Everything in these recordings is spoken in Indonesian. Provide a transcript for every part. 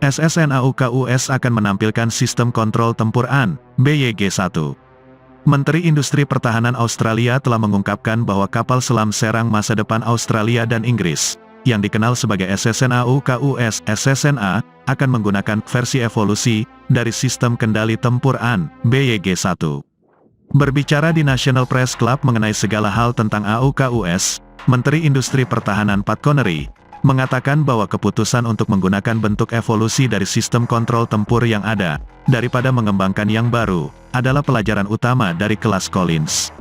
SSN-AUKUS akan menampilkan sistem kontrol tempur AN, BYG-1. Menteri Industri Pertahanan Australia telah mengungkapkan bahwa kapal selam serang masa depan Australia dan Inggris, yang dikenal sebagai SSN-AUKUS SSNA, akan menggunakan versi evolusi dari sistem kendali tempur AN, BYG-1. Berbicara di National Press Club mengenai segala hal tentang AUKUS, Menteri Industri Pertahanan Pat Connery mengatakan bahwa keputusan untuk menggunakan bentuk evolusi dari sistem kontrol tempur yang ada, daripada mengembangkan yang baru, adalah pelajaran utama dari kelas Collins.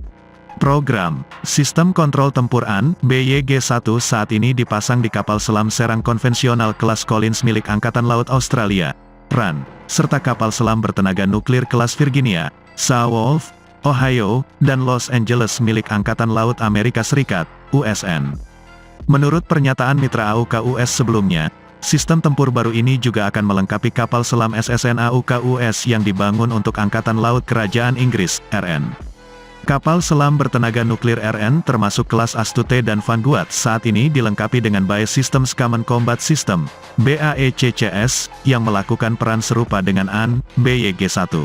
Program Sistem Kontrol Tempur AN, BYG-1 saat ini dipasang di kapal selam serang konvensional kelas Collins milik Angkatan Laut Australia, RAN, serta kapal selam bertenaga nuklir kelas Virginia, Saarwolf, Ohio, dan Los Angeles milik Angkatan Laut Amerika Serikat, USN. Menurut pernyataan mitra AUKUS sebelumnya, sistem tempur baru ini juga akan melengkapi kapal selam SSN-AUKUS yang dibangun untuk Angkatan Laut Kerajaan Inggris, RN. Kapal selam bertenaga nuklir RN termasuk kelas Astute dan Vanguard saat ini dilengkapi dengan BAE Systems Common Combat System, BAECCS, yang melakukan peran serupa dengan AN, BYG-1.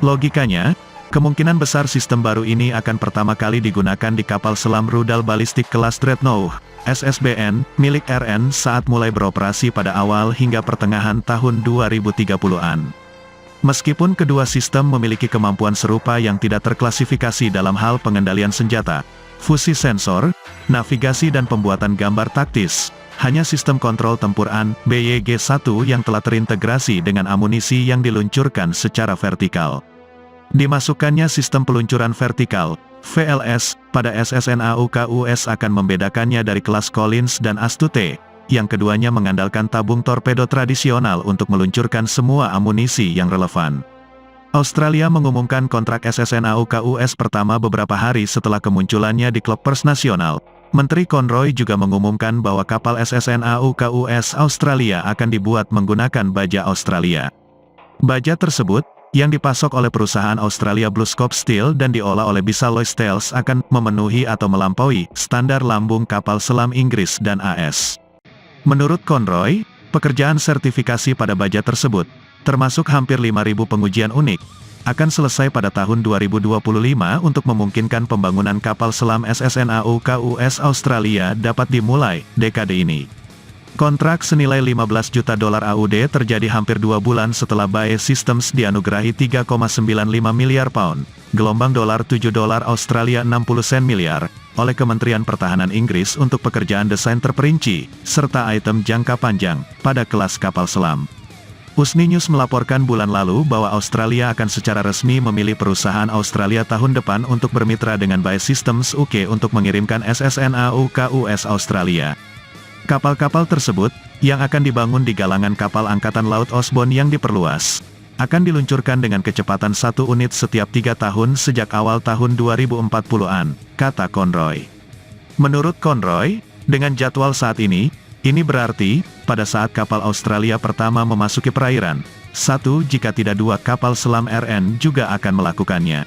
Logikanya, kemungkinan besar sistem baru ini akan pertama kali digunakan di kapal selam rudal balistik kelas Dreadnought, SSBN, milik RN saat mulai beroperasi pada awal hingga pertengahan tahun 2030-an. Meskipun kedua sistem memiliki kemampuan serupa yang tidak terklasifikasi dalam hal pengendalian senjata, fusi sensor, navigasi dan pembuatan gambar taktis, hanya sistem kontrol tempur AN, BYG-1 yang telah terintegrasi dengan amunisi yang diluncurkan secara vertikal. Dimasukkannya sistem peluncuran vertikal, VLS, pada SSN-AUKUS akan membedakannya dari kelas Collins dan Astute, yang keduanya mengandalkan tabung torpedo tradisional untuk meluncurkan semua amunisi yang relevan. Australia mengumumkan kontrak SSN-AUKUS pertama beberapa hari setelah kemunculannya di klub pers nasional. Menteri Conroy juga mengumumkan bahwa kapal SSN-AUKUS Australia akan dibuat menggunakan baja Australia. Baja tersebut, yang dipasok oleh perusahaan Australia BlueScope Steel dan diolah oleh Bissell Loystoels akan memenuhi atau melampaui standar lambung kapal selam Inggris dan AS. Menurut Conroy, pekerjaan sertifikasi pada baja tersebut, termasuk hampir 5.000 pengujian unik, akan selesai pada tahun 2025 untuk memungkinkan pembangunan kapal selam SSN-AUKUS Australia dapat dimulai dekade ini. Kontrak senilai 15 juta dolar AUD terjadi hampir 2 bulan setelah BAE Systems dianugerahi 3,95 miliar pound, gelombang dolar 7 dolar Australia 60 sen miliar, oleh Kementerian Pertahanan Inggris untuk pekerjaan desain terperinci, serta item jangka panjang, pada kelas kapal selam. USNI News melaporkan bulan lalu bahwa Australia akan secara resmi memilih perusahaan Australia tahun depan untuk bermitra dengan BAE Systems UK untuk mengirimkan SSN-AUKUS Australia. Kapal-kapal tersebut, yang akan dibangun di galangan kapal Angkatan Laut Osborne yang diperluas, akan diluncurkan dengan kecepatan 1 unit setiap 3 tahun sejak awal tahun 2040-an, kata Conroy. Menurut Conroy, dengan jadwal saat ini berarti, pada saat kapal Australia pertama memasuki perairan, jika tidak 2 kapal selam RN juga akan melakukannya.